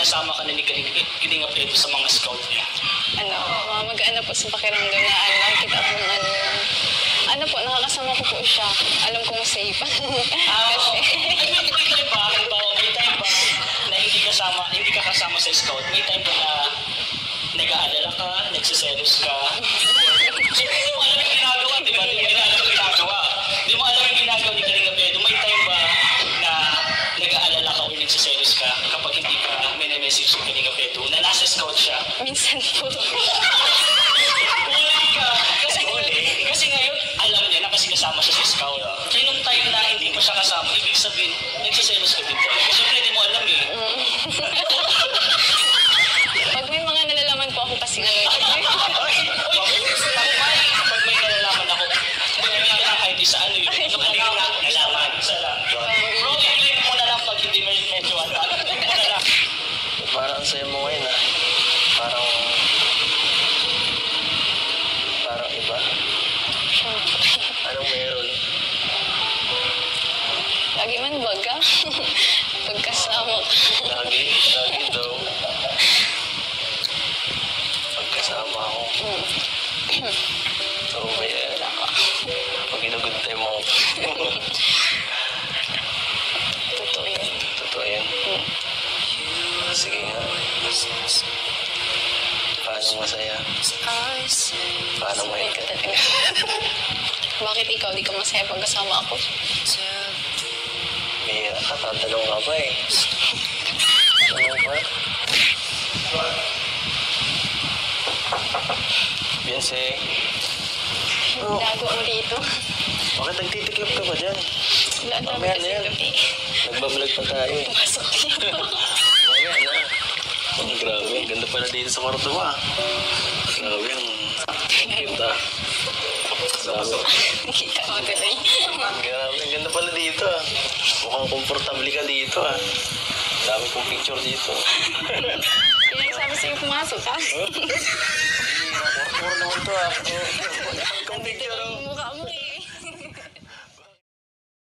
kasama ka na ni Kalinga Pedro sa mga scout niya? Mag-ano po sa pakiramdam na nakikita ko ng nakakasama ko po siya. Alam kong safe. Kasi... May time ba? May time ba na hindi ka kasama sa scout? May time ba na nag-aalala ka, nagsiselos ka? Siyempre, hindi mo alam yung ginagawa, di ba? Hindi mo alam yung ginagawa ni Kalinga Pedro. May time ba na nag-aalala ka o nagsiselos ka kapag hindi ka message si Kalinga Pedro na nasa scout siya? Minsan po. Kasi ngayon, alam niya na kasi kasama siya sa scout. Kaya nung time na hindi mo siya kasama, ibig sabihin, nagsiselos ka din po. Siyempre, hindi mo alam eh. Pag may mga nalalaman po ako kasi Pag may nalalaman ako, magiging lang kahit isa ano yun. Nalaman. Isa lang. Bro, i-claim mo na lang pag hindi medyo alam. I-claim mo na lang. Parang sa'yo mo ngayon Parang iba. Anong meron? Lagi man baga. Pagkasama ka. Lagi daw. Pagkasama ako. So, pag inugod mo. Totoo yan. Sige nga. Paano masaya? Paano may ka talaga. Bakit ikaw di ka masaya pag kasama ako? May tatanong nga ba eh. Ano ba? Beyonce. Dago mo dito. Bakit nagtitiklop ka ba dyan? Wala na Mamaya kasi na yan. gabi. Nagbablog pa tayo eh. Pumasok dito. Mamaya na. Oh, grabe. Ganda pala dito sa kwarto mo ah. Grabe ang cute ah. Grabe. Kita mo tuloy. Grabe. Ang ganda pala dito ah. Mukhang komportable ka dito ah. Dami kong picture dito. Yan ang sabi sa'yo pumasok ha? Puro naman to ah. Kung picture Ang mukha mo eh.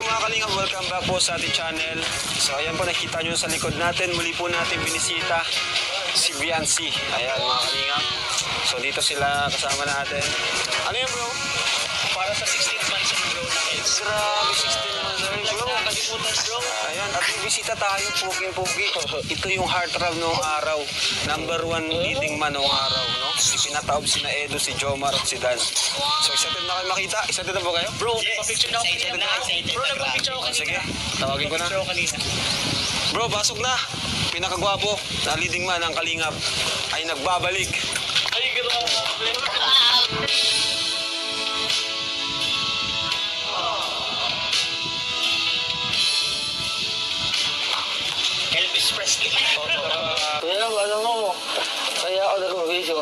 Mga Kalingap, welcome back po sa ating channel. So ayan po, nakita nyo sa likod natin. Muli po natin binisita si Beyonce. Ayan mga Kalingap. So dito sila kasama natin. Ano yan bro? Para sa 16th months of bro namin. Grabe, 16 months old bro. Nakalimutan bro. Ayan, at may bisita tayo, puking-pugi. Ito yung heartthrob noong araw. Number 1 leading man noong araw, no? Ipinataob sina Edo, si Jomar at si Dan. So excited na kayo makita? Excited na po kayo? Bro, nagpa-picture na ako kanina. Bro, nagpa-picture ako kanina. Sige, tawagin ko na. Bro, pasok na. Pinakagwapo na leading man ng Kalingap ay nagbabalik. Ay, grabe. Elvis Presley. Kaya alam mo, kaya ako nag-vision.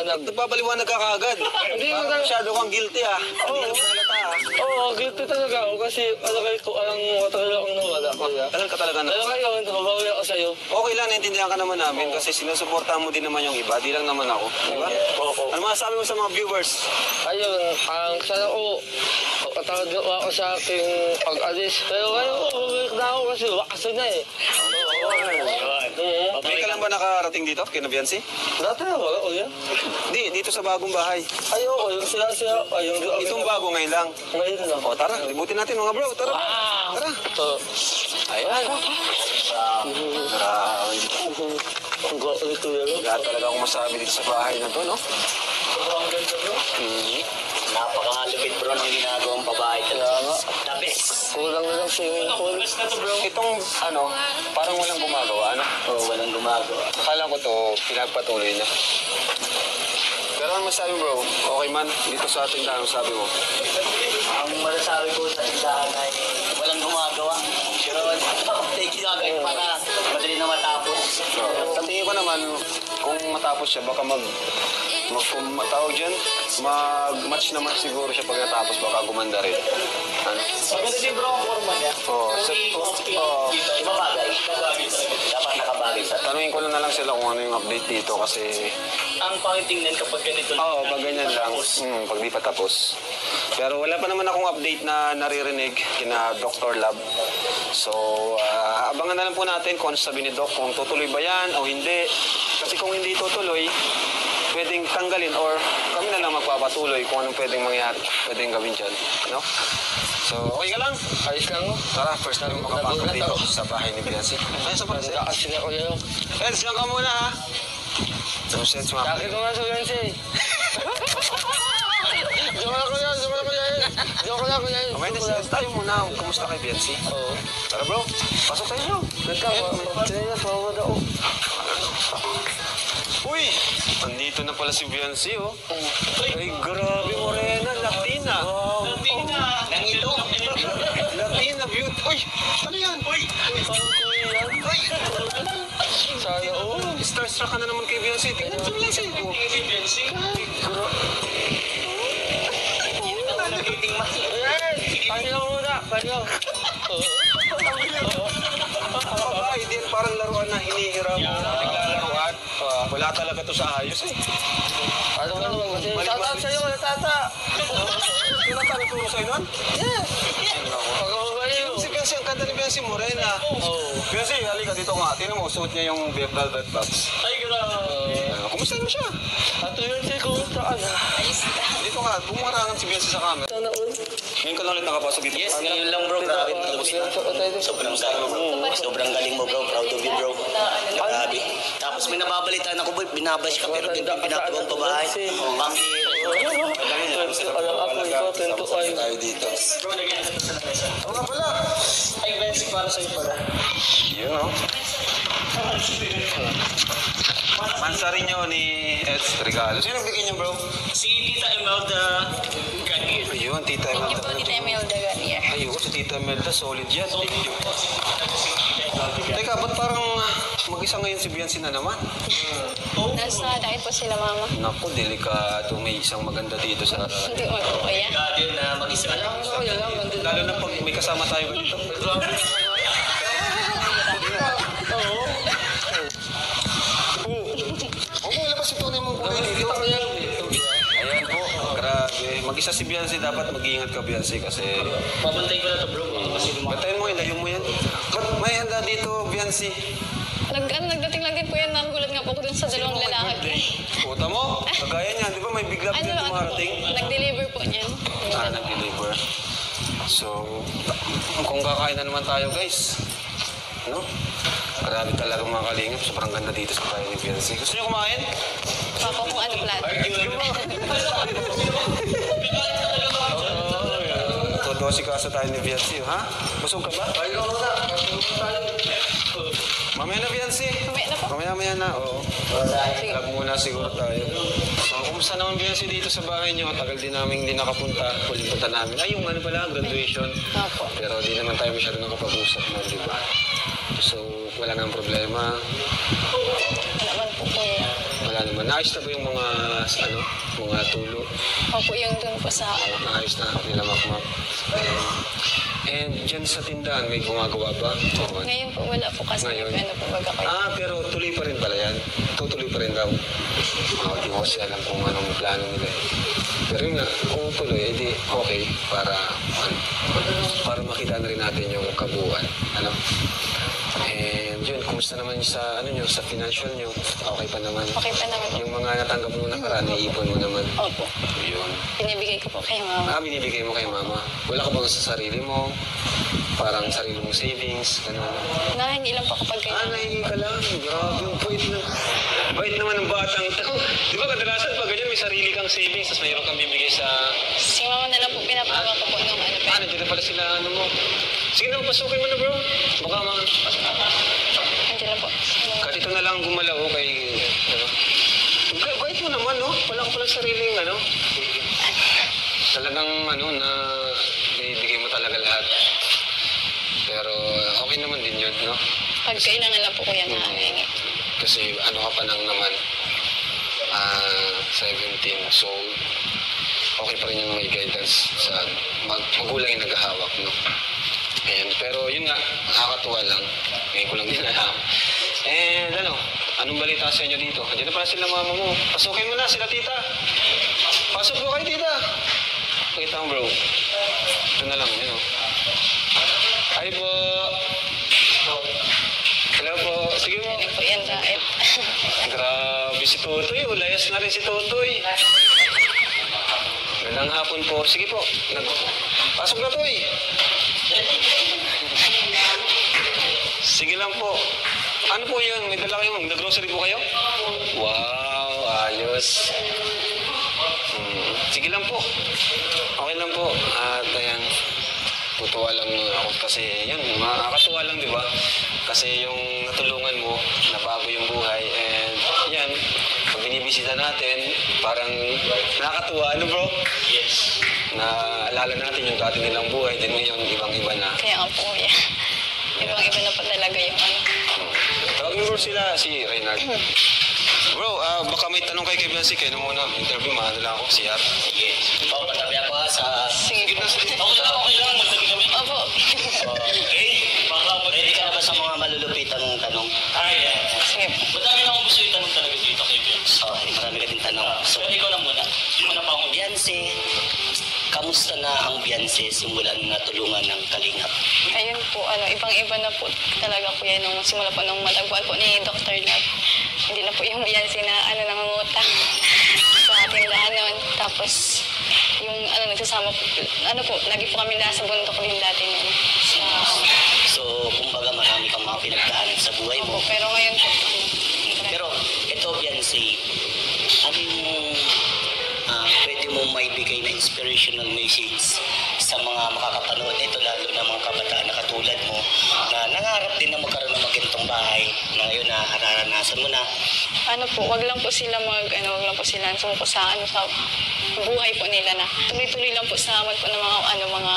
Nagbabaliwanag ka kaagad. Hindi mo Parang masyado kang guilty ah. Hindi ka halata ah. Oo, guilty talaga ako kasi alam mo matagal akong nawala. Tagal ka talaga na. Pero ngayon, mabawi ako sa'yo. Okay lang, naintindihan ka naman namin kasi sinusuportahan mo din naman yung iba. Di lang naman ako. Diba? Oo. Ano masasabi mo sa mga viewers? Ayun, sana ko, patawad ako sa aking pag-alis. Pero ngayon, bumalik na ako kasi wakas na eh. Hindi ka lang ba nakarating dito, kina Beyonce? Dati na wala ko yan. Di, dito sa bagong bahay. Ayoko, yung sila, ayun. Itong bago ngayon lang. Ngayon lang. O tara, libutin natin mga bro. Tara. Wow! Tara. Ayan. Grabe. Ang galit ko yan. Wala talaga akong masabi dito sa bahay na to, no? Ang ganda bro. Napakalupit bro ng ginagawang pabahay talaga. The best. Kulang na lang swimming pool. Best na to bro. Itong, parang walang gumagawa, ano? Oo, walang gumagawa. Akala ko to, pinagpatuloy na. Pero ano masabi bro? Okay man, dito sa ating dahil sabi mo. Ang masasabi ko sa tindahan ay walang gumagawa. Pero ginagawin para madali na matapos. So, sa tingin ko naman, kung matapos siya, baka kung matawag dyan, mag-match naman siguro siya pag natapos, baka gumanda rin. Ano? Maganda din bro ang forma niya. Oo. Iba bagay. Dapat nakabagay sa Tanungin ko na lang sila kung ano yung update dito kasi... ang pangitingnan kapag ganito lang. Oo, pag ganyan lang. Pag di pa tapos. Pero wala pa naman akong update na naririnig kina Dr. Lab. So, abangan na lang po natin kung ano sabi ni Doc, kung tutuloy ba yan o hindi. Kasi kung hindi tutuloy, pwedeng tanggalin or kami na lang magpapatuloy kung anong pwedeng mangyari, pwedeng gawin dyan. No? So, okay ka lang? Ayos lang mo. Tara, first time makapasok dito sa bahay ni Biancy. Ay, sa pala siya. Kasi ako yun. Eds, lang ka muna ha. So, sets mga Laki ko nga sa Wednesday. Joke lang ko yan. Joke lang ko yan. Okay, let's tayo muna. Kumusta kay Biancy? Oo. Tara bro, pasok tayo bro. Tinayas, mawawad ako. Uy! Andito na pala si Biancy, oh. Ay, grabe, morena, Latina. Latina. Nandito. Latina, beauty. Uy! Ano yan? Uy! Parang ko yan. Uy! Sana, oo. Starstruck ka na naman kay Biancy. Tingnan mo Biancy. Oh. Paano lang muna? Paano? Babae din, parang laruan na hinihiram. Naglalaruan. Wala talaga to sa ayos eh. Ano ka naman kasi? Tata sa'yo, tata. Wala ka naturo sa'yo nun? Yes. Pagkababayo. Si Biancy, ang ganda ni Biancy, morena. Oo. Biancy, halika dito nga. Tingnan mo, suot niya yung velvet box. Ay, grabe. Kumusta mo siya? Ato yun siya kung saan. Dito nga, bumarangan si Biancy sa camera. Sana all. Ngayon ka lang ulit nakapasok dito. Yes, ngayon lang bro. Grabe. Tapos na. Sobrang galing mo bro. Proud of you bro. Grabe. Tapos may nababalitaan ako boy. Binabash ka pero hindi pinapagawang babae. Pangkira. Alam ako ito, 25. Tayo dito. Bro, nagyan ka sa mesa. Oo nga pala. Ay, Bensi, para sa'yo pala. Yun o. Mansarinyo ni Eds Regalo. Sino bigyan niyo bro? Si Tita Imelda Ganir. Ayun, Tita Thank you Imelda. po, Tita Imelda Ganier. Ayun, si Tita Imelda, solid yan. Thank you. Teka, ba't parang mag-isa ngayon si Biancy na naman? Nasa dahil po sila, Mama. Naku, delikado. May isang maganda dito sa... Hindi mo po, kuya. Ganir na mag-isa ka lang. Lalo na pag may kasama tayo dito. Okay, labas ito na yung kulay dito. Ayan po, grabe. Mag-isa si Biancy, dapat mag-iingat ka Biancy kasi... Papantay ko na to bro. Kasi Bantayan mo, ilayo mo yan. Ba't may handa dito, Biancy? Nagdating lang din po yan. Nagulat nga po ko dun sa dalawang lalaki. Puta mo, kagaya niyan, di ba may bigla-bigla dumarating? Nag-deliver po niyan. Nag-deliver. So, kung kakain na naman tayo guys, no? Grabe talaga mga kalingap, sobrang ganda dito sa bahay ni Biancy. Gusto niyo kumain? Papa kung ano plan. Todo si kasa tayo ni Biancy, ha? Busog ka ba? Mamaya na Biancy. Mamaya na po. Mamaya na, oo. Sige. Vlog muna siguro tayo. So, kumusta naman Biancy dito sa bahay niyo? Tagal din namin hindi nakapunta. Huling punta namin. Ay, yung ano pala, graduation. Opo. Pero di naman tayo masyado nakapag-usap mo, di ba? So, wala nang problema. Wala man po, kuya. Wala naman. Naayos na ba yung mga, ano, mga tulo? Opo, yung dun po sa... Naayos na nila makmak. And dyan sa tindahan, may gumagawa ba? Oo. Ngayon po, wala po kasi Ngayon? ano po baga kayo. Pero tuloy pa rin pala yan. Tutuloy pa rin daw. Di ko kasi alam kung anong plano nila. Pero yun nga, kung tuloy, edi okay para, para makita na rin natin yung kabuuan. Ano? And yun, kumusta naman sa, ano nyo, sa financial nyo? Okay pa naman. Okay pa naman po. Yung mga natanggap mo nakaraan, iipon mo naman. Opo. Yun. Binibigay ko po kay Mama. Binibigay mo kay mama. Wala ka bang sa sarili mo? Parang sarili mong savings, gano'n. Nahingi lang po kapag kayo. Nahingi ka lang. Grabe, ang bait na. Bait naman ng batang to. Di ba kadalasan pag ganyan may sarili kang savings, tapos mayroon kang bibigay sa... Si Mama na lang po pinapawa ko po nung ano pa. Nandiyan na pala sila, ano mo. Sige na, pasukin mo na bro. Baka mga... Nandiyan lang po. Kahit ito na lang gumalaw kay... Ano. Bait mo naman, no? Wala ka palang sariling, ano. Talagang, ano, na... Binibigay mo talaga lahat. Pero okay naman din yun, no? Pag kailangan lang po kuya na hingi. Kasi ano ka pa nang naman, 17. So, okay pa rin yung may guidance sa magulang yung naghahawak, no? Ayan, pero yun nga, nakakatuwa lang. Ngayon ko lang din alam. And ano, anong balita sa inyo dito? Andiyan na pala sila mama mo. Pasukin mo na sila tita. Pasok po kayo tita. Pakita mo bro. Ito na lang, yun o. Hi po. si Tutoy. Layas na rin si Tutoy. Magandang hapon po. Sige po. Pasok na, Toy. Sige lang po. Ano po yun? May dala kayong nag-grocery po kayo? Wow, ayos. Sige lang po. Okay lang po. At ayan, tutuwa lang ako kasi yun, makakatuwa lang, di ba? Kasi yung natulungan mo, nabago yung buhay, and yan, pag binibisita natin, parang nakakatuwa, ano bro? Yes. Naalala natin yung dati nilang buhay, din ngayon, ibang-iba na. Kaya nga po, kuya. Ibang-iba na po talaga yung ano. Tawagin mo bro sila, si Reynard. Bro, baka may tanong kay Biancy, kayo na muna, interview, maano lang ako, CR. Sige. Patabi ako ha sa... Sige po. Okay lang. Magtabi kami. Opo. Okay. Baka ready ka na ba sa mga malulupitang tanong? Yeah. Sige po. Madami na akong gusto yung tanong talaga dito kay Vince. Okay, marami ka din tanong. So, ikaw lang muna. Muna pa akong Beyonce. Kamusta na ang Beyonce simula nung natulungan ng Kalingap? Ayun po, ibang-iba na po talaga po yan nung simula po nung matagpuan po ni Dr. Love. Hindi na po yung Beyonce na nangungutang sa tindahan noon. Tapos, yung nagsasama po, lagi po kami nasa bundok din dati noon. So, kumbaga marami kang mga pinagdaanan sa buhay mo. Pero ngayon po, Pero, ito Beyonce, ano yung pwede mo maibigay na inspirational message sa mga makakapanood nito, lalo na mga kabataan na katulad mo, na nangarap din na magkaroon ng magandang bahay na ngayon na nararanasan mo na. wag lang po sila wag lang po sila sumuko sa sa buhay po nila na tuloy-tuloy lang po sa aman po ng mga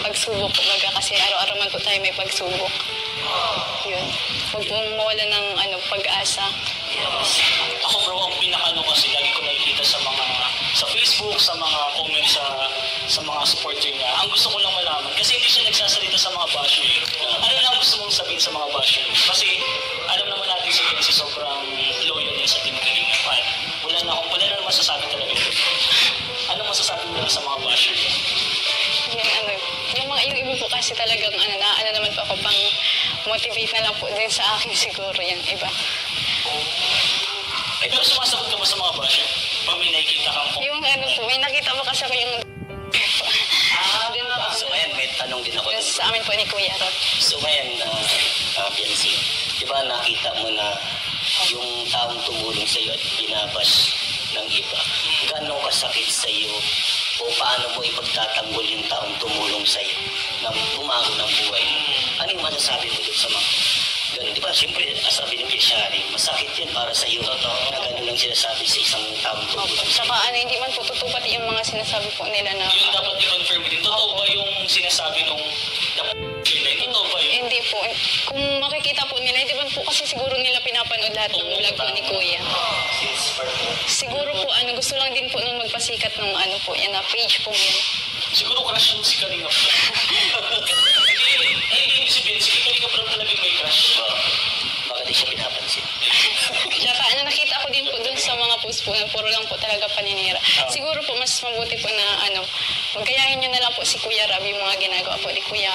pagsubok po kasi araw-araw man po tayo may pagsubok. Yun. Huwag pong mawala ng pag-asa. Ako bro, ang pinakano kasi lagi ko nakikita sa Facebook, sa mga comments sa mga supporter niya. Ang gusto ko lang malaman, kasi hindi siya nagsasalita sa mga basher. Ano lang gusto mong sabihin sa mga basher? Kasi alam naman natin si Kenzie sobrang loyal niya sa Team Kalinga. Wala na masasabi talaga. Ano masasabi mo sa mga basher? Yung iba po kasi talagang naman po ako pang motivate na lang po din sa akin siguro yung iba. Pero sumasagot ka ba sa mga basher? Pag may nakikita kang Yung po, may nakita mo kasi ako yung din po ako. So ngayon, may tanong din ako. Sa amin po ni Kuya Rod. So ngayon, Beyonce, di ba nakita mo na yung taong tumulong sa iyo at binabash ng iba, gaano kasakit sa iyo o paano mo ipagtatanggol yung taong tumulong sa iyo na bumago ng buhay mo? Ano yung masasabi mo doon sa mga ganun? Di ba, siyempre, sabi ni Shari, masakit yan para sa iyo na ganun lang sinasabi sa isang taong tumulong sa iyo. Saka hindi man po totoo pati yung mga sinasabi po nila na Yung dapat i-confirm din, totoo ba yung sinasabi nung totoo ba yun? hindi po. Kung makikita po nila, hindi man po kasi siguro nila pinapanood lahat ng vlog po ni Kuya. Siguro po, gusto lang din po nung magpasikat ng yan na page po yun. Siguro crush yung si Kalinga Prab. Hindi si Vince, si Kalinga Prab talaga may crush. Baka di siya pinapansin. Saka nakita ko din po dun sa mga post po, puro lang po talaga paninira. Siguro po mas mabuti po na magkayahin nyo na lang po si Kuya Rab yung mga ginagawa po ni Kuya.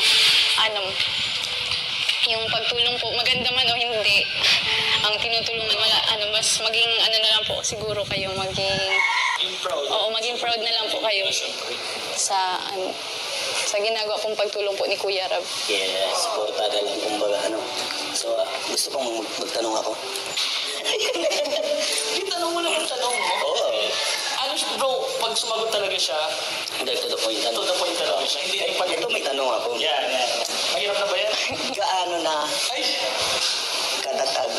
Yung pagtulong po, maganda man o hindi, ang tinutulungan, mas maging na lang po siguro kayo, maging proud na lang po kayo sa ginagawa pong pagtulong po ni Kuya Rab. Yes, supportada lang kumbaga So, gusto kong magtanong ako. Tanong mo naman tanong mo. Oo. Bro, pag sumagot talaga siya, hindi, to the point. To the point talaga siya. Hindi, pag ito may tanong ako. Yan. Mahirap na ba yan? Gaano na katatag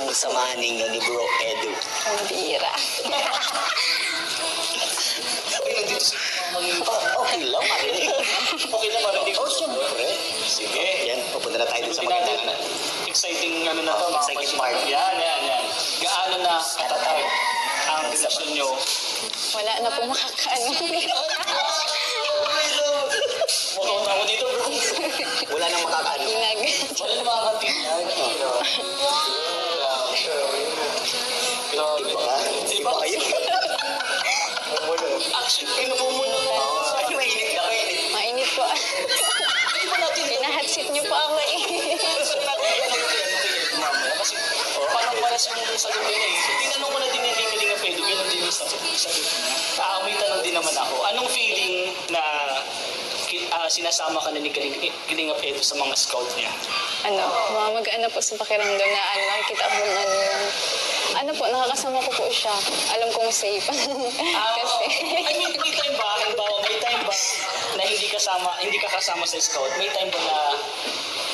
ang samahan ninyo ni Bro Edu? Ang bira. Okay lang, marinig. Okay lang, marinig. Oh, siyempre. Sige. Yan, pupunta na tayo dun sa mga exciting na to. Exciting part. Yan. Gaano na katatag ang relasyon nyo? Wala na po makakaano. Mukhang ako dito, bro. Wala nang makakaano. Wala nang makakatingnan. Di ba kayo? Actually, pinupumuno na. Ay, mainit. Mainit po. Pinahatsit niyo po ako Kasi parang paras yung sagot niya eh. Tingnan sinasama ka na ni Kalingap Edu sa mga scout niya? Mag-ano po sa pakiramdam na nakikita ko ng nakakasama ko po siya. Alam kong safe. Kasi, I mean, may time ba? Halimbawa, may time ba na hindi ka kasama sa scout? May time ba na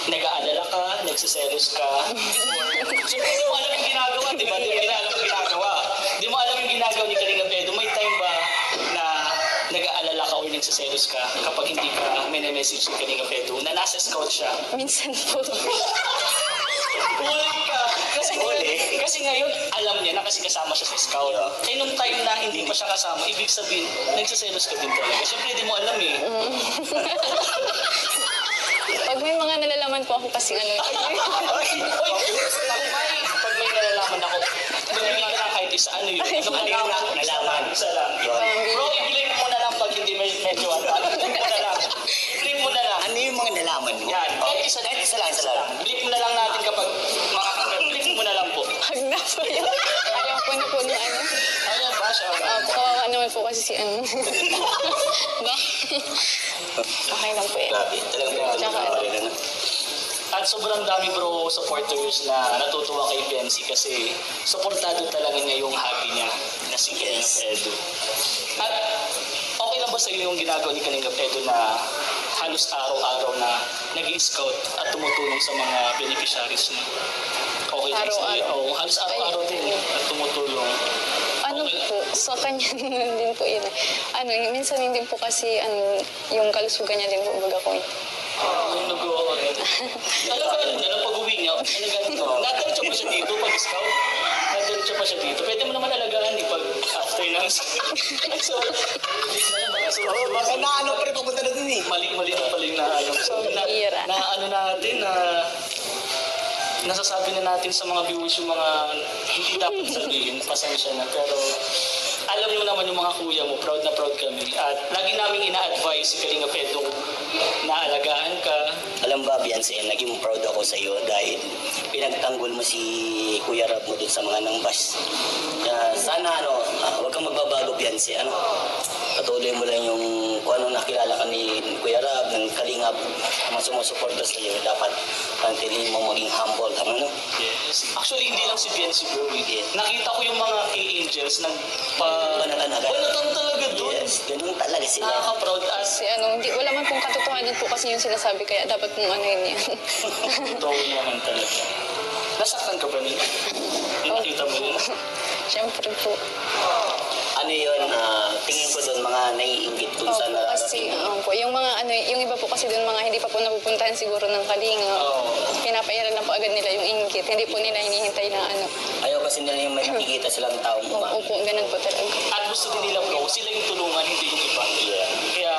nag-aalala ka, nagsiselos ka? Siyempre, di mo alam yung ginagawa, di ba? Di mo alam yung ginagawa. Di mo alam yung ginagawa ni Kalingap Edu. May time ba na nag-aalala ka o nagsiselos ka kapag hindi ka message ni Kalingap Edu na nasa scout siya? minsan po. Huli ka. Kasi ngayon, alam niya na kasi kasama siya sa scout. Eh nung time na hindi pa siya kasama, ibig sabihin, nagsiselos ka din talaga. Siyempre, di mo alam eh. Pag may mga nalalaman po ako kasi Pag may nalalaman ako, bigyan na lang kahit isa, ano yun? Nalaman. Isa lang. Bro, ibigay mo na lang pag hindi medyo Blip mo na lang. Blip mo na lang. Ano yung mga nalaman mo? Yan. Kahit isa lang. Blip mo na lang natin kapag blip mo na lang po. pag na po yun. Ayaw ko na po na Ayan ba siya? kawawa naman po kasi si Ba? Okay lang po yan. Grabe, talagang Tsaka, At sobrang dami bro supporters na natutuwa kay Benzi kasi supportado talaga niya yung hobby niya na si Kalingap Edu. At okay lang ba sa iyo yung ginagawa ni Kalingap Edu na halos araw-araw na nag-scout at tumutulong sa mga beneficiaries niya? Okay lang sa iyo? Oo, halos araw-araw din at tumutulong. po, sa kanya din po yun. Minsan hindi po kasi yung kalusugan niya din po baga ko. Yung nag-o Alam ka rin niya, pag-uwi niya, nadiretso pa siya dito pag-scout. Nadiretso pa siya dito. Pwede mo naman alagahan pag after ng baka na pre, papunta na dun eh. Mali na pala yung naalam. So, Bihira. natin, nasasabi na natin sa mga viewers yung mga hindi dapat sabihin, pasensya na. Pero alam niyo naman yung mga kuya mo, proud na proud kami. At lagi namin ina-advise si Kalingap Edu na alagaan ka. Alam ba, Beyonce, naging proud ako sa iyo dahil pinagtanggol mo si Kuya Rab mo dun sa mga nangbas. Sana huwag kang magbabago, Beyonce. Patuloy mo lang yung kung ano nakilala ka ni Kuya Rab, ng Kalingap, mga sumusuporta sa iyo. Dapat pantiliin mo maging humble ka, Yes. Actually, hindi lang si Biancy bro. Nakita ko yung mga K-Angels Banatan talaga doon. Yes, ganun talaga sila. Nakaka-proud as Kasi wala man pong katotohanan po kasi yung sinasabi kaya dapat pong yun yan. totoo naman talaga. Nasaktan ka ba niya? Yung nakita mo yun? Siyempre po. Ano yun, tingin ko doon mga naiingit dun sa Kasi po, yung mga yung iba po kasi doon mga hindi pa po napupuntahan siguro ng Kalinga. Pinapairan na po agad nila yung inggit. Hindi po nila hinihintay na Ayaw kasi nila yung may nakikita silang taong Opo, ganun po talaga. At gusto din nila bro, sila yung tulungan, hindi yung iba. Kaya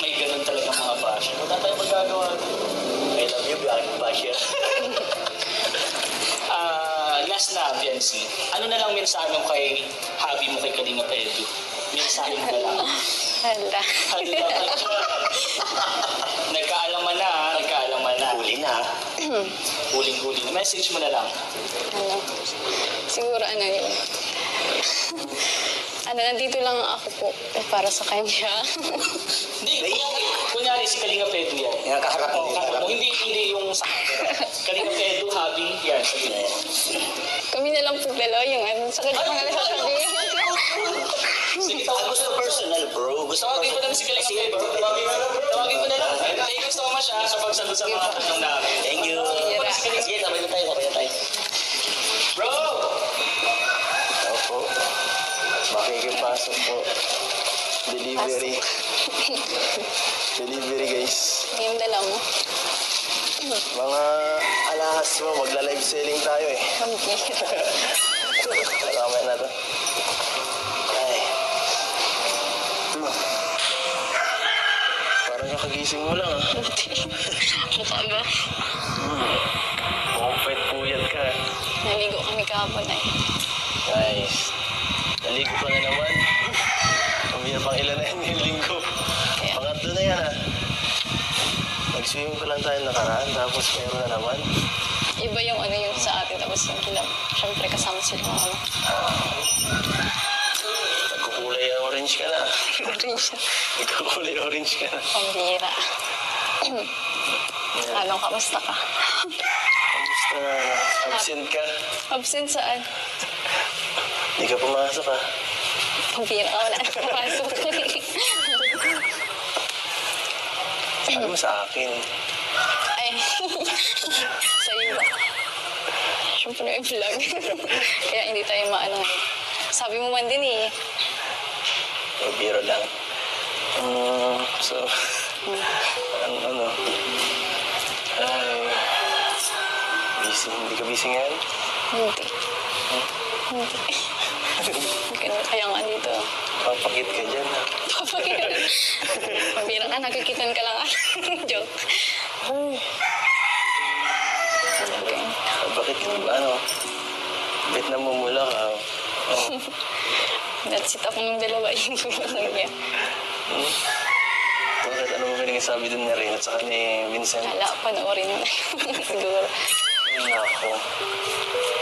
may ganun talaga mga basher. Wala tayong magagawa. I love you, Basher. Last na, Biancy. Ano na lang mensahe mo kay hobby mo kay Kalingap Edu? Mensahe mo na lang. Hala. Nagkaalaman na. Huli na. Huling-huli na. Message mo na lang. Siguro yun. Nandito lang ako po para sa kanya. Hindi, kunyari si Kalingap Edu yan. Yung kaharap mo. Hindi yung sa Kalingap Edu, hobby, yan. Sabihin mo. Kami na lang po dalawa yung sa kanya mga nasasabihin. Sige, tawag Gusto personal, bro. Gusto Tawagin mo lang si Kalingap Edu. Tawagin mo na lang. Thank you so much sa pagsagot sa mga tanong namin. Thank you. Sige, sabay na tayo. Bro! Opo. Makikipasok po. Delivery. Delivery, guys. Yung dalawa mo. Mga alahas mo, magla-live selling tayo eh. Kamay na to. Ay. Parang kakagising mo lang ah. Mukha ba? Mukhang puyat ka. Naligo kami kahapon Guys, naligo ka na naman. Umira pang ilan na yung linggo. Pangatlo na yan ah. Nag-swimming pa lang tayo nakaraan, tapos meron na naman. Iba yung yung sa atin, tapos yung kilap. Siyempre kasama sila mga Nagkukulay orange ka na. orange. Nagkukulay orange ka na. Pambira. Ano, kamusta ka? Kamusta na? Absent ka? Absent saan? Hindi ka pumasok ah. Pabira ka, wala na kapasok. Sabi mo sa akin. Ay, sa'yo ba? Siyempre may vlog. Kaya hindi tayo maano. Sabi mo man din eh. Biro lang. So, ano? Ay, busy. Hindi ka busy ngayon? Hindi. Kaya nga dito. Papakit ka dyan ah. Pabira ka, nakikitan ka lang. Joke. Okay. Bakit ano? Bit na mumula ka. Oh. That's it. Ako ng dalawa yung lang niya. Bakit ano mo sabi dun ni Rin at saka ni Vincent? Hala, panoorin mo. Siguro. Ako.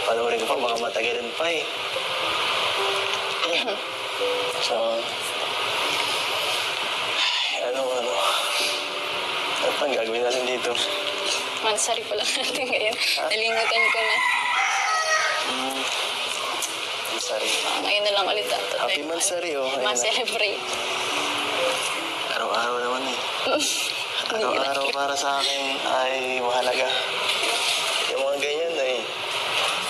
Panoorin ko pa, mga matagalan pa eh. So, ano. Ano pang gagawin natin dito? Mansari pa lang natin ngayon. Nalimutan ko na. Mansari. Ngayon na lang ulit ito. Happy Mansari oh. Ayun na. Ma-celebrate. Araw-araw naman eh. Araw-araw para sa akin ay mahalaga. Yung mga ganyan ay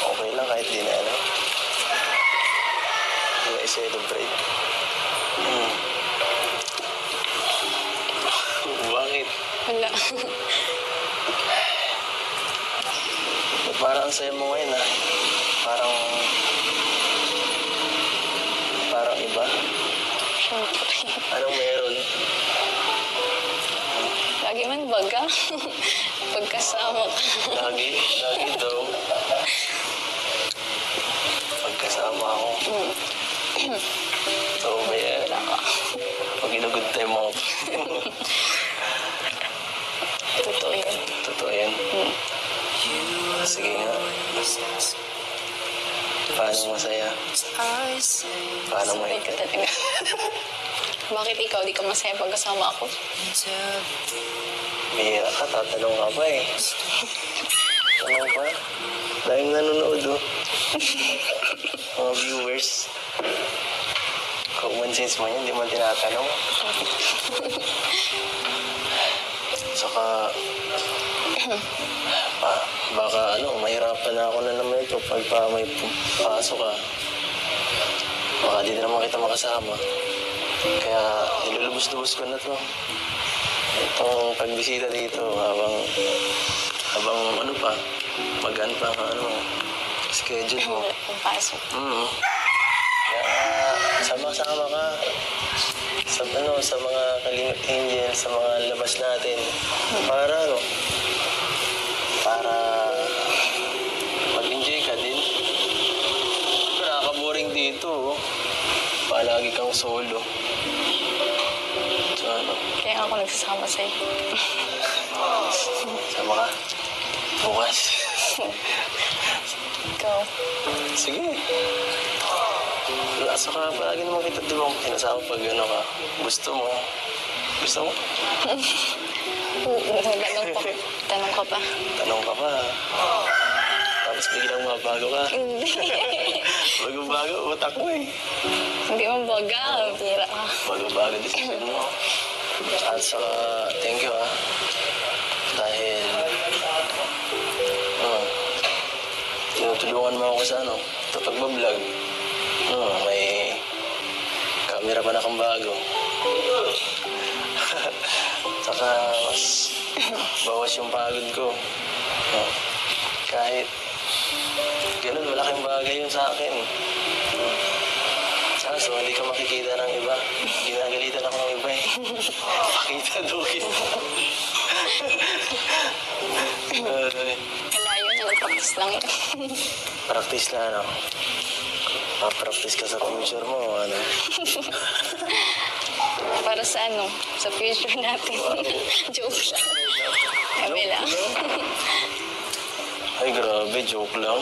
okay lang kahit di na ano. Hindi na i-celebrate. Bakit? Wala. Parang ang saya mo ngayon ah. Parang iba. Siyempre. Anong meron? Lagi man baga. Pagkasama ka. Lagi daw. Pagkasama ako. So, may Wala ka. pag inagood time mo. Totoo yun. Totoo yan. Sige nga. Paano masaya? Paano Sabay may... ka talaga. Bakit ikaw di ka masaya pagkasama ako? Bihira ka, tatanong ka pa eh. Tanong pa? Dahil nanonood oh. Mga viewers. Common sense mo yun, hindi mo tinatanong. Saka, baka mahirapan na ako na naman ito pag may pasok ka. Baka di na naman kita makasama. Kaya nilulubos-lubos ko na to. Itong pagbisita dito habang magaan pa ang schedule mo. Kung pasok. Kaya sama-sama ka sa mga Kalingap Angel, sa mga labas natin. Para mag-enjoy ka din. Nakaka-boring dito. Palagi kang solo. So Kaya ako nagsasama sa'yo. sama ka. Bukas. Ikaw. Sige. Saka palagi naman kita doon kinasama pag ka. Gusto mo? Tanong ka pa. Tanong ka pa. Tapos biglang mabago ka. Hindi. Bago-bago, utak mo eh. Hindi mo baga. Pira ka. Bago-bago decision mo. At saka, thank you ah. Dahil, tinutulungan mo ako sa ito pagbablog. May camera pa na kang bago. Saka, mas bawas yung pagod ko. Kahit ganun, malaking bagay yun sa akin. Kaso, hindi ka makikita ng iba. Ginagalitan ako ng iba eh. Pakita dokin. Kalayo na nag-practice lang yun. Practice na practice ka sa future mo, Para sa sa future natin. Joke lang. Kami lang. Ay, grabe, joke lang.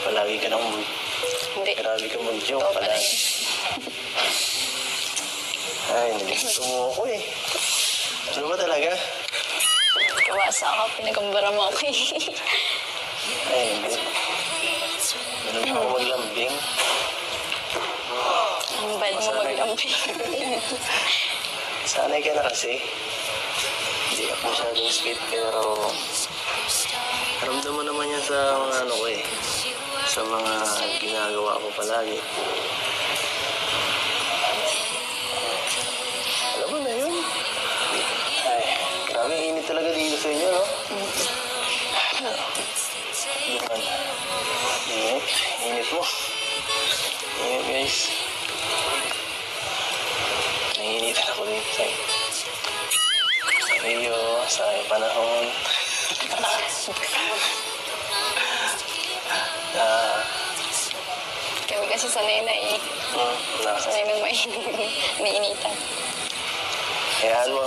Palagi ka nang Hindi. grabe ka mag-joke. Ikaw pala Palagi. Ay, nilito mo ako eh. Ano ba talaga? Kawasa ka, pinagambara mo ako eh. Ay, hindi. Ganun ako maglambing. Ang bad mo maglamping. Sanay ka na kasi. Hindi ako masyadong sweet, pero ramdam mo naman yan sa mga ano ko eh. Sa mga ginagawa ko palagi. Alam mo na yun. Ay, grabe, init talaga dito sa inyo, no? Yan. Init. Init mo. Init, guys. Nainitan ako dito sa iyo, sa aking panahon. Kami kasi sanay na eh. Sanay na mainitan. Hayaan mo.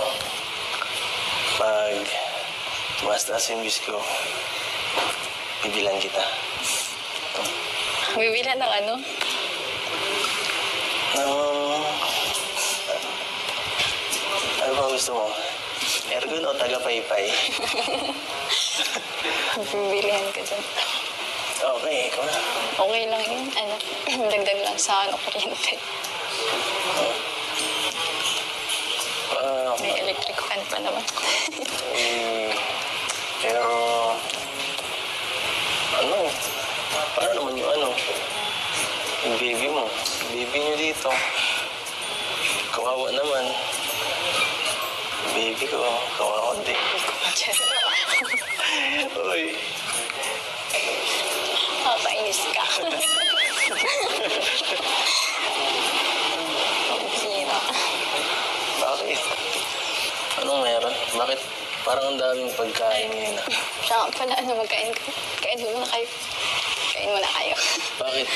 Pag tumaas-taas yung bis ko, bibilan kita. Bibila ng ano? Ano ba gusto mo? Ergun o taga-paypay? Bibilihan ka dyan. Okay, ikaw na. Okay lang yun. Ano? Dagdag lang sa ano, kuryente. May electric fan pa naman. Pero, ano? Paano naman yung ano? Yung baby mo. Baby niyo dito. Kawawa naman. Baby ko, kawawa din. Uy. Kakainis ka. Sira. Bakit? Anong meron? Bakit parang ang daming pagkain ngayon? Siya pala, ano, magkain ka. Kain muna kayo. Kain muna kayo. Bakit?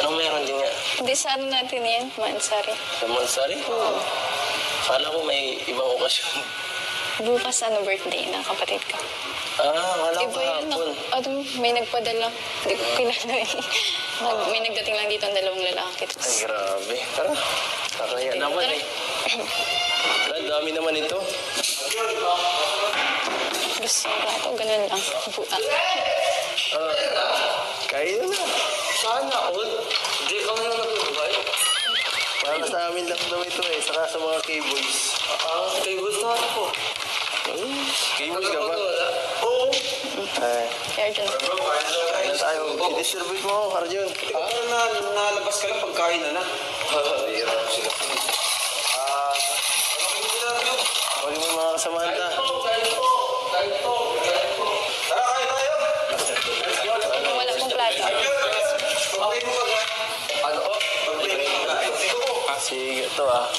Anong meron din nga? Hindi sa ano natin yan, Mansari. Sa Mansari? Oo. Kala ko may ibang okasyon. Bukas ano, birthday ng kapatid ko. Kala ko Iba yun. kahapon. Ano, may nagpadala. Hindi ko kilala eh. May nagdating lang dito ang dalawang lalaki. Ay, grabe. Tara. Kakaya naman eh. Ang dami naman ito. Gusto ko ito, ganun lang. Buka. Kaya na. Sana all. Hindi ka na nag-ubay. Para sa amin lang daw ito eh. Saka sa mga K-boys. K-boys na ako. K-boys ka ba? Oo. Kaya dyan. Kaya tayo. I-distribute mo ako, Arjun. Nalabas ka lang pagkain na na. Huwag mo yung mga kasamahan ta. Wala pong plato. Sige, ito ah.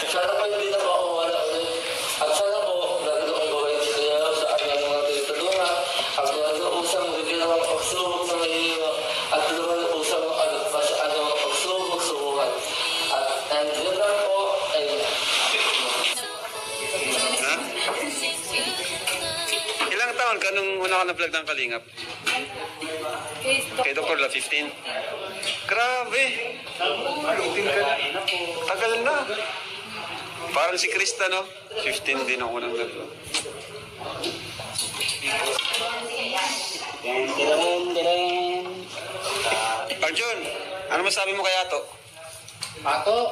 Sana pa hindi na mawawala ulit. At sana po, lalo ang gawin si Kuya sa anyang mga tinutulungan. At usang bigyan ng pagsubok sa mahihirap. At usang pa sa anyang pagsubok sa buhay. At yun lang po, ay... Ilang taon ka nung una ka na-vlog ng Kalingap? Kay Dr. La 15? Grabe! Tagal na. Parang si Krista, no? 15 din ako nang nag-vlog. Arjun, ano masabi mo kay Ato? Ato,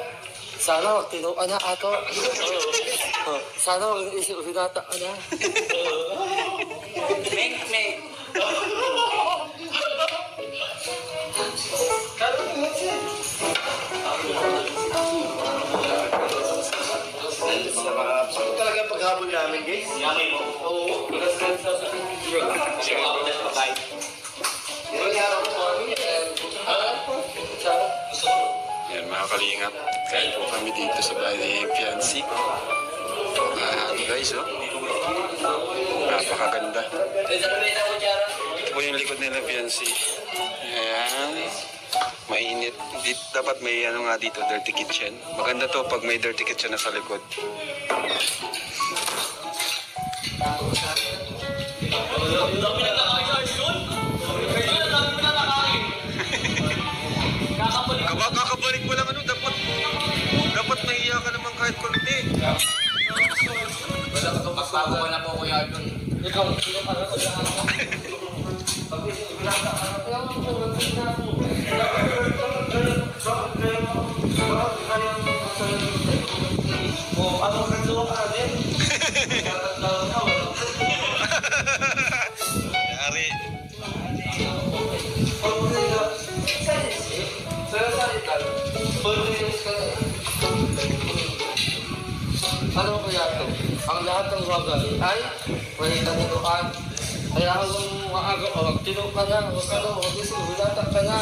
sana tinuan na ato. Sana mag-isip binata na. Talaga paghabol namin, guys. Oo. Yan mga Kalingap, kain po kami dito sa bahay ni Fiancé. Guys, oh. Napakaganda. Ito po yung likod nila, Fiancé. Ayan. Mainit. Dapat may ano nga dito, dirty kitchen. Maganda to pag may dirty kitchen na sa likod. Kakabalik mo lang ano, dapat mahiya ka naman kahit konti. Magbago ka na po, Kuya Arjun. Ikaw, sino ka na sa lahat? Ano ka doon ka din? Yari. Ano kaya ito? Ang lahat ng bagay ay may kanunuan. Kaya kung maaga ka, huwag tinok ka na, huwag ka na, huwag isip, wilatak ka na.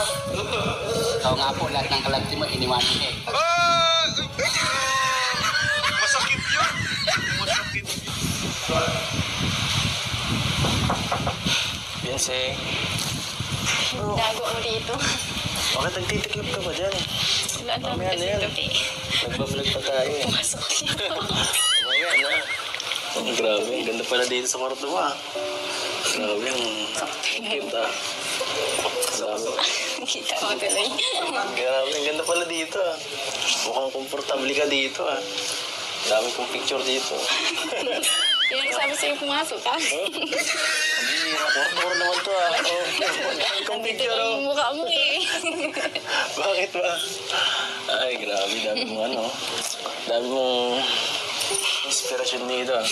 Ikaw nga po, lahat ng kalanti mo, iniwanan eh. Ah! Masakit yun. Masakit. Beyonce, Dago mo dito. bakit nagtitiklop ka ba dyan? Wala na Mamaya na kasi yan. gabi. Nagbablog pa tayo eh. Pumasok siya. Mamaya na. Oh, grabe, ang ganda pala dito sa kwarto mo ah. Grabe, ang cute ah. Grabe. Kita mo tuloy. Grabe, ang ganda pala dito ah. Mukhang komportable ka dito ah. Dami kong picture dito. Yung sabi sa'yo pumasok ka. Hindi, kwarto naman to ah. Oh, dami kong Nandito picture lang oh. yung mukha mo eh. Bakit ba? Ay, grabe, dami mong ano. Dami mong inspirasyon dito ah.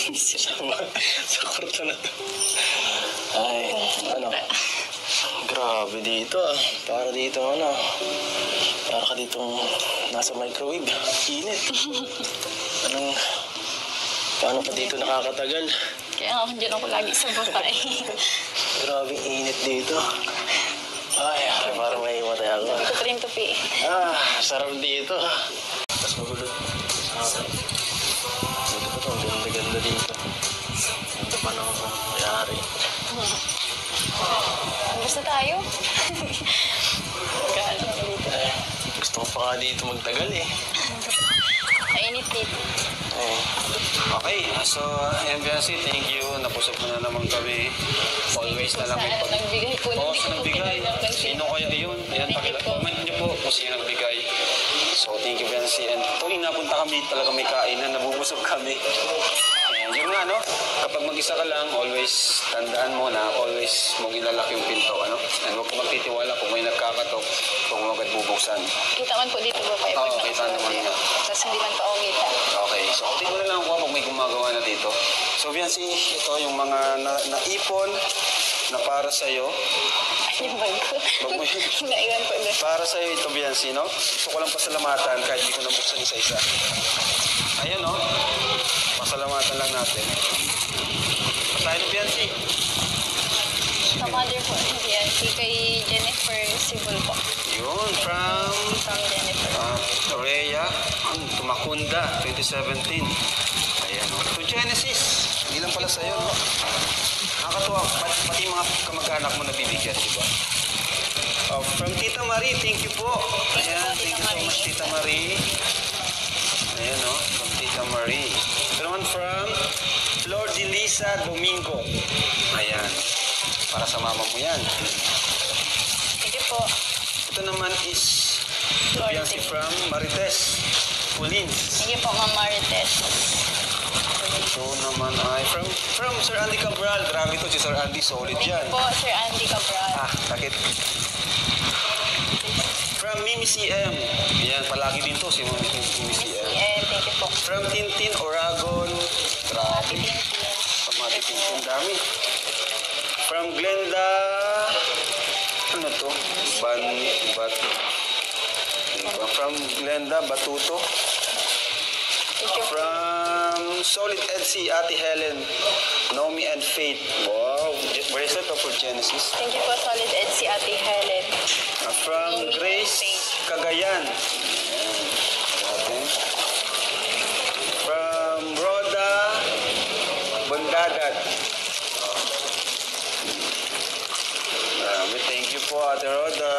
Sa kwarto na to. Ay, ano. Grabe dito ah. Para dito ano. Para ka ditong nasa microwave. Init. Anong... Paano ka dito nakakatagal? Kaya ako dyan ako lagi sa babae. Grabe init dito. Ay, parang may himatay ako. Sabi ko pa rin tupi. Ah, sarap dito. Tapos magulot. Dito pa to, ang ganda-ganda dito. Dito pa na ako mayari. Basta tayo. Magkaalam ka dito. Ay, gusto ko pa nga dito magtagal eh. Mainit dito. Ay, Okay, so MBNC, thank you. Napusap mo na naman kami. Always na lang may pag... Nagbigay po. Oo, Hindi sa ko po nagbigay. pinanap ng Sino kaya yun? Ayan, comment nyo po kung sino nagbigay. So, thank you, Bensi. And tuwing napunta kami, talaga may kainan, nabubusog kami. And yun nga, no? Kapag mag-isa ka lang, always tandaan mo na always mong ilalak yung pinto, ano? And huwag ka magtitiwala kung may nagkakatok, kung mo agad bubuksan. Kita man po dito ba kayo? Oo, kita naman nga. Tapos hindi man pa ako kita. Okay, so update mo na lang ako pag may gumagawa na dito. So, Biancy, ito yung mga naipon na para sa'yo. Ay, yung bag ko. Bag mo yun. Naiwan po doon. Para sa'yo ito, Biancy, no? Gusto ko lang pasalamatan kahit di ko nabuksan isa-isa. Ayan, no? Pasalamatan lang natin. Pasahin mo, Biancy. Sa mother po, yan. Si kay Jennifer Sibol po. Yun, from Jennifer. Rhea Tumakunda, 2017. Ayan, no? To Genesis. Hindi lang pala sa'yo, no? Nakakatuwa, pati mga kamag-anak mo nabibigyan, di ba? From Tita Marie, thank you po. Ayan, thank you so much, Tita Marie. Ayan, no? From Tita Marie. Ito naman from Flor de Lisa Domingo. Ayan. Para sa mama mo yan. Thank you po. Ito naman is Biancy from Marites Pulins. Thank you po, Ma'am Marites. Ito naman ay from Sir Andy Cabral. Grabe to si Sir Andy. Solid Thank yan. you po, Sir Andy Cabral. Sakit. From Mimi CM. Yan, palagi din to si Mimi CM. And thank you po. From Tintin Oragon. Grabe. Ate Tintin. Pamati Tintin, dami. From Glenda. Ano to? From Glenda Batuto. Thank you po. From Solid Etsy, Ate Helen, Nomi and Faith. Wow, bracelet for Genesis. Thank you po, Solid Ed, si Ate Helen. From Grace Cagayan. From Rhoda Bondadat. Thank you po, Ate Rhoda.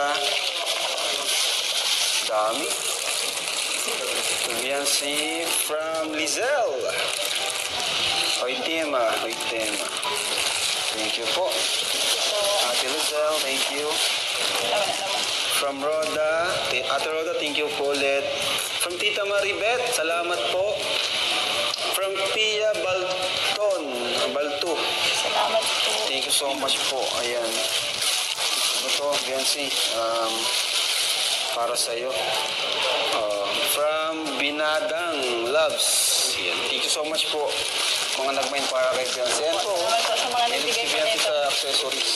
Dami. Fiancé from Lizelle. Hoy tema. Thank you po. Ate Lizelle, thank you. From Roda, Ate Roda, thank you po ulit. From Tita Maribet, salamat po. From Pia Balto. Salamat po. Thank you so much po. Ayan. Ano to, Fiancé? Para sa'yo. From Binadang Loves. Ayan. Thank you so much po. Mga nag-mind para kay Fiancé. Ayan po. Salamat po sa mga nagbigay po Fiancé nito. sa accessories.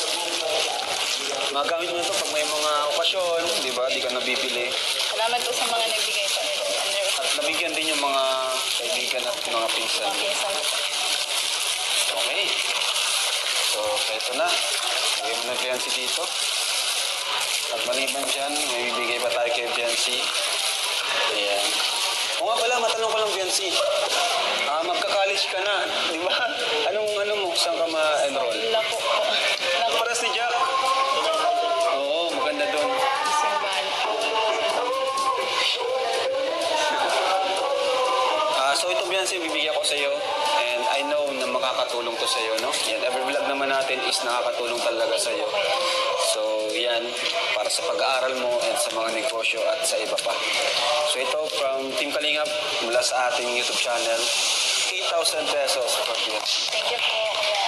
Magamit mo ito pag may mga okasyon, di ba? Di ka nabibili. Salamat po sa mga nagbigay po nito. At nabigyan din yung mga kaibigan at mga pinsan. Okay. So, eto na. Lagay mo na Fiancé dito. At maliban dyan, may bibigay pa tayo kay Fiancé. Ayan. O nga pala, matanong ko lang Fiancé. Magka-college ka na, di ba? Ano mo? Saan ka ma-enroll? Lako po. Paras ni Jack. Oo, maganda doon. Simbahan po. So ito Fiancé, bibigyan ko sa iyo and I know na makakatulong to sa iyo, no? Yan, every vlog naman natin is nakakatulong talaga sa iyo. So yan, para sa pag-aaral mo and sa mga negosyo at sa iba pa. So ito from Team Kalingap mula sa ating YouTube channel, 8,000 pesos for you. Thank you po, kuya.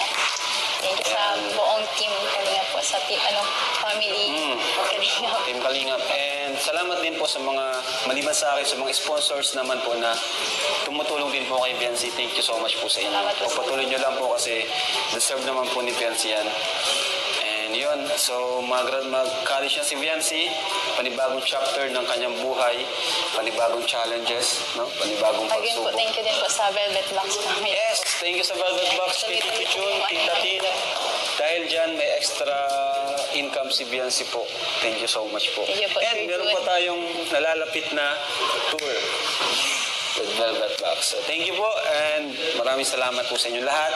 Thank you sa buong team Kalinga po, sa team, family Kalinga. Team Kalingap. And salamat din po sa mga, maliban sa akin, sa mga sponsors naman po na tumutulong din po kay Fiancé. Thank you so much po sa inyo. Salamat po. Patuloy nyo lang po kasi deserve naman po ni Fiancé yan. And yun, so mag-college na si Fiancé, panibagong chapter ng kanyang buhay, panibagong challenges, no? Panibagong Again po, pagsubok. thank you din po sa Velvet Box namin. Yes, thank you sa Velvet Box, kay Tito Jun, Tita Tina. Dahil dyan, may extra income si Fiancé po. Thank you so much po. Thank you po, And Sir meron Jun. pa tayong nalalapit na tour with Velvet Box. So thank you po and maraming salamat po sa inyo lahat.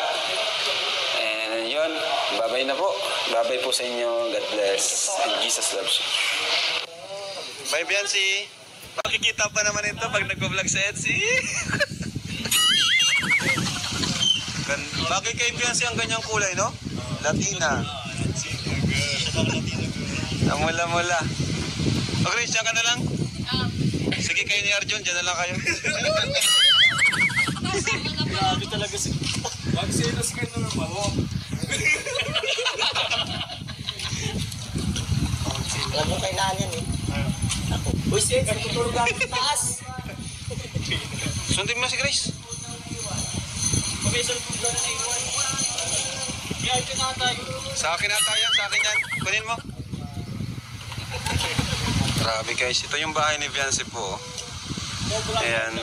And yun, bye-bye na po. Bye-bye po sa inyo. God bless. And Jesus loves you. Bye, Fiancé. Makikita pa naman ito pag nag-vlog sa Etsy. Bakit kay Fiancé ang ganyang kulay, no? Latina. Mula-mula. Okay, siya ka na lang? Sige, kayo ni Arjun, dyan na lang kayo. Grabe talaga si... Magsinos ka na naman mo. Alam mo kailangan yan eh. Ako. Uy, Sid, tutulog ako sa taas. Sundin mo si Grace. Pag-isal po gano'n na iwan. Kaya ito na tayo. Sa akin na tayo, sa akin yan. Kunin mo. Grabe guys, ito yung bahay ni Fiancé po. Ayan,